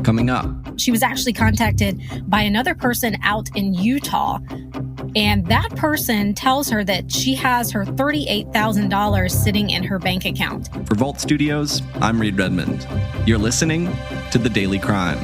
Coming up. She was actually contacted by another person out in Utah, and that person tells her that she has her $38,000 sitting in her bank account. For Vault Studios, I'm Reed Redmond. You're listening to The Daily Crime.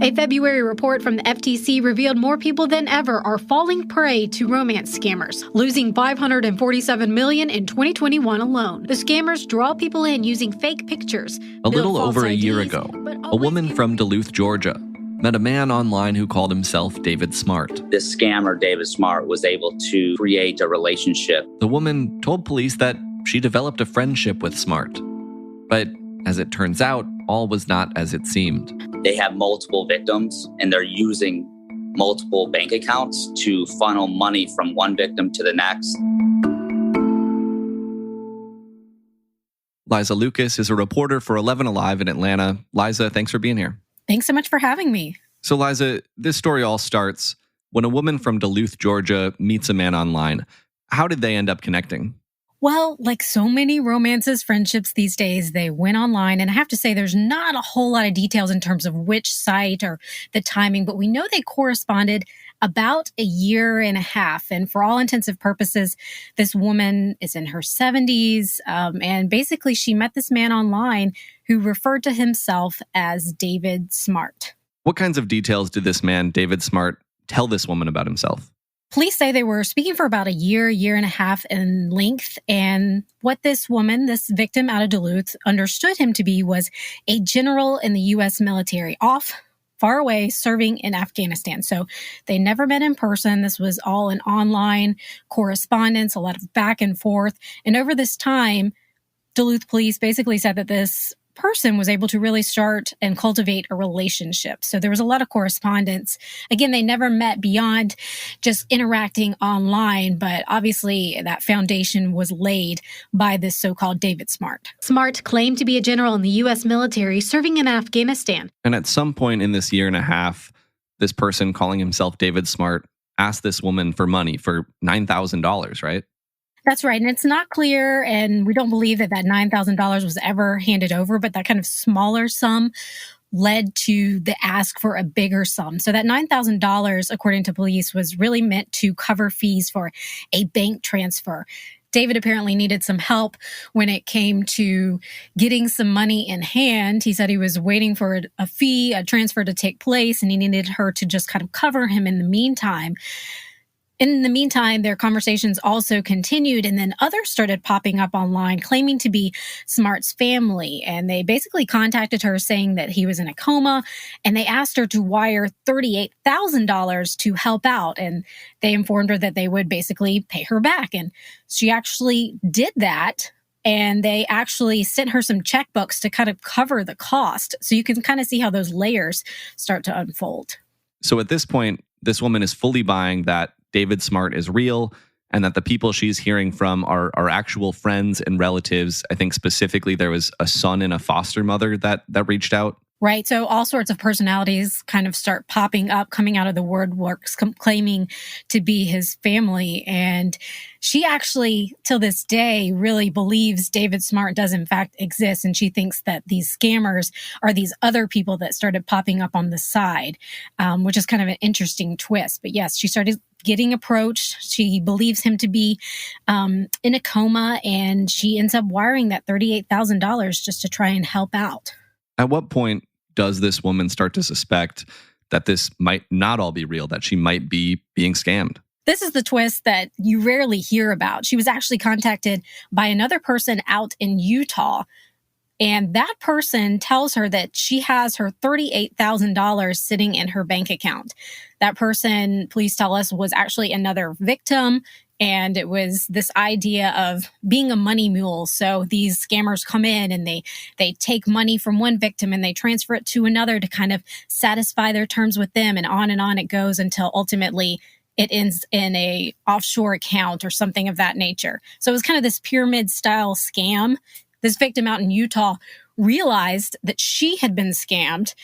A February report from the FTC revealed more people than ever are falling prey to romance scammers, losing $547 million in 2021 alone. The scammers draw people in using fake pictures. A little over a year ago, a woman from Duluth, Georgia, met a man online who called himself David Smart. This scammer, David Smart, was able to create a relationship. The woman told police that she developed a friendship with Smart. But as it turns out, all was not as it seemed. They have multiple victims, and they're using multiple bank accounts to funnel money from one victim to the next. Liza Lucas is a reporter for 11 Alive in Atlanta. Liza, thanks for being here. Thanks so much for having me. So Liza, this story all starts when a woman from Duluth, Georgia meets a man online. How did they end up connecting? Well, like so many romances, friendships these days, they went online. And I have to say, there's not a whole lot of details in terms of which site or the timing, but we know they corresponded about a year and a half. And for all intensive purposes, this woman is in her 70s. And basically, she met this man online who referred to himself as David Smart. What kinds of details did this man, David Smart, tell this woman about himself? Police say they were speaking for about a year and a half in length. And what this woman, this victim out of Duluth, understood him to be was a general in the U.S. military, far away, serving in Afghanistan. So they never met in person. This was all an online correspondence, a lot of back and forth. And over this time, Duluth police basically said that this person was able to really start and cultivate a relationship. So there was a lot of correspondence. Again, they never met beyond just interacting online, but obviously that foundation was laid by this so-called David Smart. Smart claimed to be a general in the U.S. military serving in Afghanistan. And at some point in this year and a half, this person calling himself David Smart asked this woman for money for $9,000, right? That's right. And it's not clear, and we don't believe that $9,000 was ever handed over, but that kind of smaller sum led to the ask for a bigger sum. So that $9,000, according to police, was really meant to cover fees for a bank transfer. David apparently needed some help when it came to getting some money in hand. He said he was waiting for a transfer to take place, and he needed her to just kind of cover him in the meantime. In the meantime, their conversations also continued, and then others started popping up online claiming to be Smart's family. And they basically contacted her saying that he was in a coma, and they asked her to wire $38,000 to help out. And they informed her that they would basically pay her back. And she actually did that. And they actually sent her some checkbooks to kind of cover the cost. So you can kind of see how those layers start to unfold. So at this point, this woman is fully buying that David Smart is real and that the people she's hearing from are actual friends and relatives. I think specifically there was a son and a foster mother that reached out. Right. So all sorts of personalities kind of start popping up, coming out of the woodworks, claiming to be his family. And she actually, till this day, really believes David Smart does in fact exist. And she thinks that these scammers are these other people that started popping up on the side, which is kind of an interesting twist. But yes, she started getting approached. She believes him to be in a coma, and she ends up wiring that $38,000 just to try and help out. At what point does this woman start to suspect that this might not all be real, that she might be being scammed? This is the twist that you rarely hear about. She was actually contacted by another person out in Utah, and that person tells her that she has her $38,000 sitting in her bank account. That person, police tell us, was actually another victim. And it was this idea of being a money mule. So these scammers come in and they take money from one victim and they transfer it to another to kind of satisfy their terms with them. And on it goes until ultimately it ends in a offshore account or something of that nature. So it was kind of this pyramid style scam. This victim out in Utah realized that she had been scammed.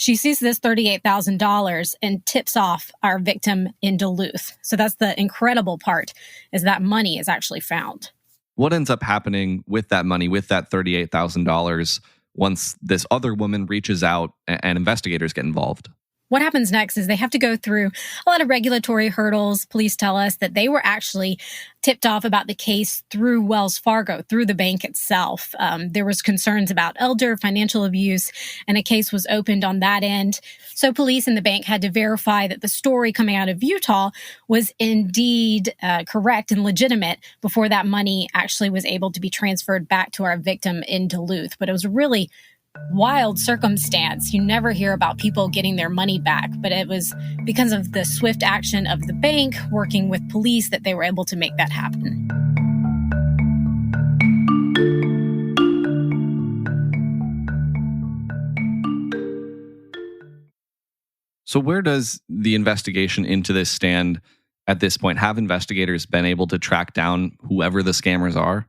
She sees this $38,000 and tips off our victim in Duluth. So that's the incredible part, is that money is actually found. What ends up happening with that money, with that $38,000, once this other woman reaches out and investigators get involved? What happens next is they have to go through a lot of regulatory hurdles. Police tell us that they were actually tipped off about the case through Wells Fargo, through the bank itself. There was concerns about elder financial abuse, and a case was opened on that end. So police and the bank had to verify that the story coming out of Utah was indeed correct and legitimate before that money actually was able to be transferred back to our victim in Duluth. But it was really wild circumstance. You never hear about people getting their money back, but it was because of the swift action of the bank working with police that they were able to make that happen. So where does the investigation into this stand at this point? Have investigators been able to track down whoever the scammers are?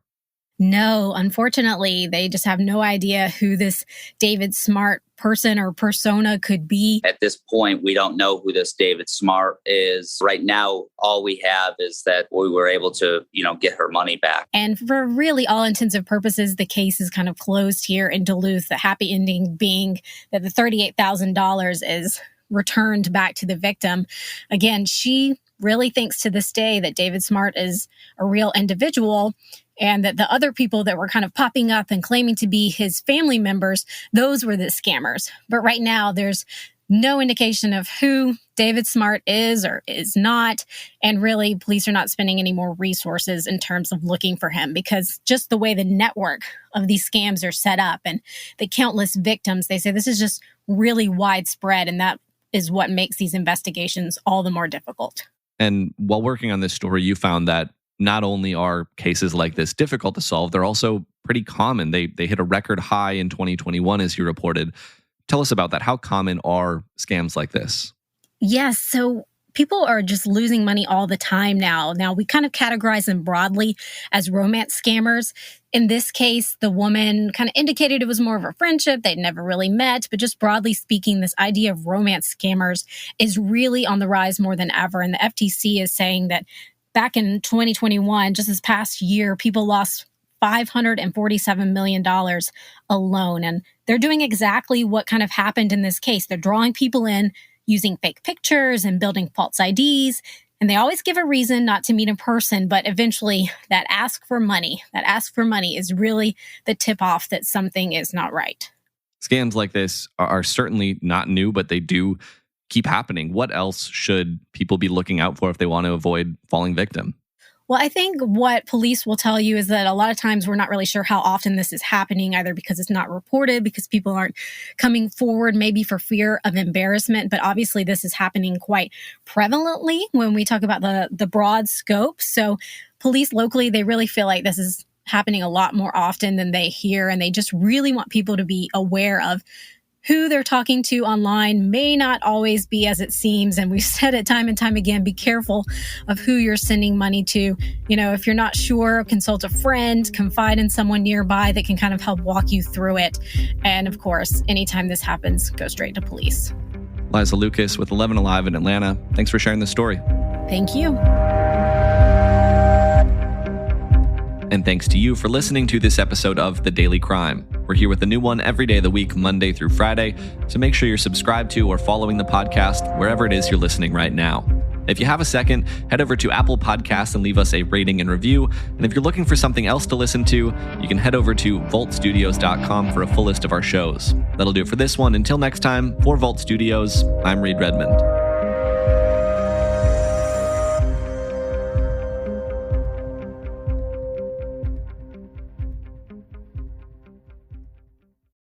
No, unfortunately, they just have no idea who this David Smart person or persona could be. At this point, we don't know who this David Smart is. Right now, all we have is that we were able to, get her money back. And for really all intensive purposes, the case is kind of closed here in Duluth. The happy ending being that the $38,000 is returned back to the victim. Again, she really thinks to this day that David Smart is a real individual, and that the other people that were kind of popping up and claiming to be his family members, those were the scammers. But right now, there's no indication of who David Smart is or is not. And really, police are not spending any more resources in terms of looking for him, because just the way the network of these scams are set up and the countless victims, they say this is just really widespread. And that is what makes these investigations all the more difficult. And while working on this story, you found that not only are cases like this difficult to solve, they're also pretty common. They hit a record high in 2021, as you reported. Tell us about that. How common are scams like this? Yes. So people are just losing money all the time now. Now, we kind of categorize them broadly as romance scammers. In this case, the woman kind of indicated it was more of a friendship. They'd never really met. But just broadly speaking, this idea of romance scammers is really on the rise more than ever. And the FTC is saying that back in 2021, just this past year, people lost $547 million alone. And they're doing exactly what kind of happened in this case. They're drawing people in using fake pictures and building false IDs. And they always give a reason not to meet in person, but eventually that ask for money is really the tip-off that something is not right. Scams like this are certainly not new, but they do keep happening. What else should people be looking out for if they want to avoid falling victim? Well, I think what police will tell you is that a lot of times we're not really sure how often this is happening, either because it's not reported, because people aren't coming forward, maybe for fear of embarrassment. But obviously, this is happening quite prevalently when we talk about the broad scope. So police locally, they really feel like this is happening a lot more often than they hear. And they just really want people to be aware of who they're talking to online may not always be as it seems. And we've said it time and time again, be careful of who you're sending money to. If you're not sure, consult a friend, confide in someone nearby that can kind of help walk you through it. And of course, anytime this happens, go straight to police. Liza Lucas with 11 Alive in Atlanta. Thanks for sharing this story. Thank you. And thanks to you for listening to this episode of The Daily Crime. We're here with a new one every day of the week, Monday through Friday, so make sure you're subscribed to or following the podcast wherever it is you're listening right now. If you have a second, head over to Apple Podcasts and leave us a rating and review. And if you're looking for something else to listen to, you can head over to vaultstudios.com for a full list of our shows. That'll do it for this one. Until next time, for Vault Studios, I'm Reed Redmond.